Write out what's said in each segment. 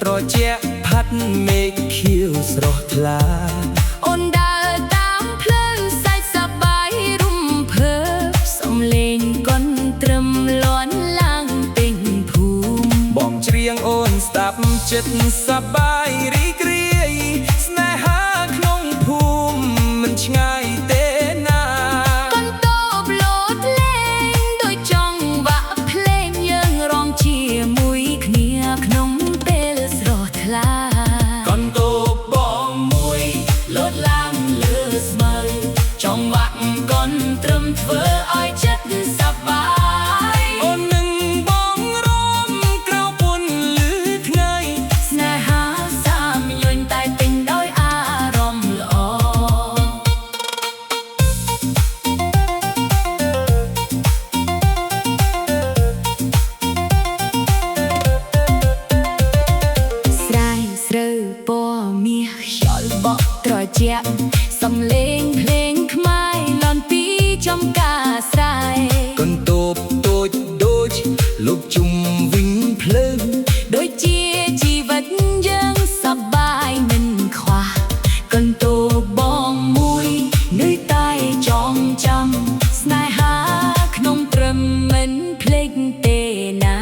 ត្រជាក់ផាត់មេឃខៀវស្រស់ថ្លាអូនដើរតាមផ្លូវសាច់សប្បាយរំភើបសំលេងកូនត្រឹមលាន់ឡើងពេញភូមិបងច្រៀងអូនស្ដាប់ចិត្តសប្បាយរីករាយស្នេហាក្នុងភូមិមិនឆ្ងាយទេណាកូនតូបលោតលេងដោយចង់វាក់ភ្លេងយើងរងជាមួយគ្នាក្នុងពេលស្រស់ថ្លាកូនតូបបងមួយលោតឡើងលើស្មៅចង់វាក់កូនត្រឹមធ្វើឲ្យចិត្តសប្បាយអូននឹងបងរំក្រៅពន្លឺថ្ងៃស្នេហាសាមញ្ញតែពេញដោយអារម្មណ៍ល្អស្រែស្រូវពណ៌មាសខ្យល់បក់ត្រជាក់សំឡេងភ្លេងខ្មែរលាន់ពីចំការស្រែកូនតូបតូចដូចលោកជុំវិញភ្លើងដូចជាជីវិតយើងសប្បាយមិនខ្វះកូនតូបបងមួយនៅតែចងចាំស្នេហាក្នុងត្រឹមមិនភ្លេចទេណា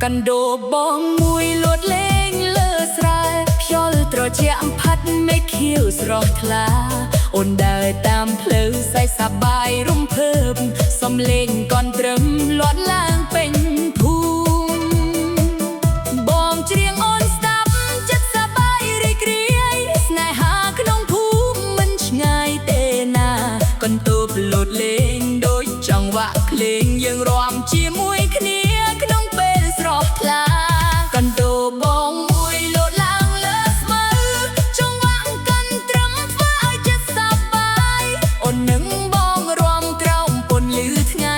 កណ្ដោបងមួយលួតលេងលើស្រែខ្យល់ត្រជាក់ផាត់មេឃខៀវស្រស់ថ្លាអូនដើរតាមផ្លូវសាច់សប្បាយរំភើបសំលេងកូនត្រឹមលាត់ឡើងពេញភូមិបងច្រៀងអូនស្ដាប់ចិត្តសប្បាយរីករាយស្នេហាក្នុងភូមិមិនឆ្ងាយទេណាកូនតូបលូតលេងដូចចង្វាក់ភ្លេងយើងរាំជាមួយគ្នាក្នុងពេលស្រស់ថ្លាកូនតូបបងមួយលោតឡើងលើស្មៅចង្វាក់កូនត្រឹមធ្វើឲ្យចិត្តសប្បាយអូននឹងបងរាំក្រោមពន្លឺថ្ងៃ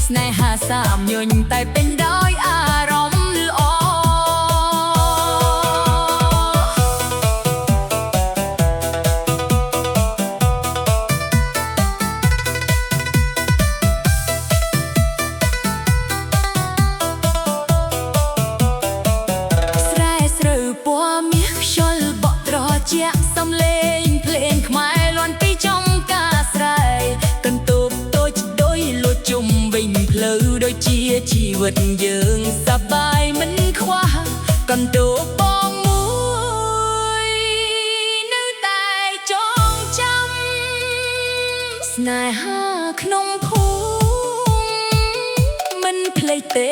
ស្នេហាសាមញ្ញតែពេញដោយអារម្មណ៍ល្អជាសំឡេងភ្លេងខ្មែរលាន់ពីចំការស្រែកន្ទប់តូចដូចលួចជុំវិញផ្លូវដូចជាជីវិតយើងសប្បាយមិនខ្វះកន្ទប់បងមួយនៅតែចងចាំស្នេហាក្នុងភូមិមិនភ្លេចទេ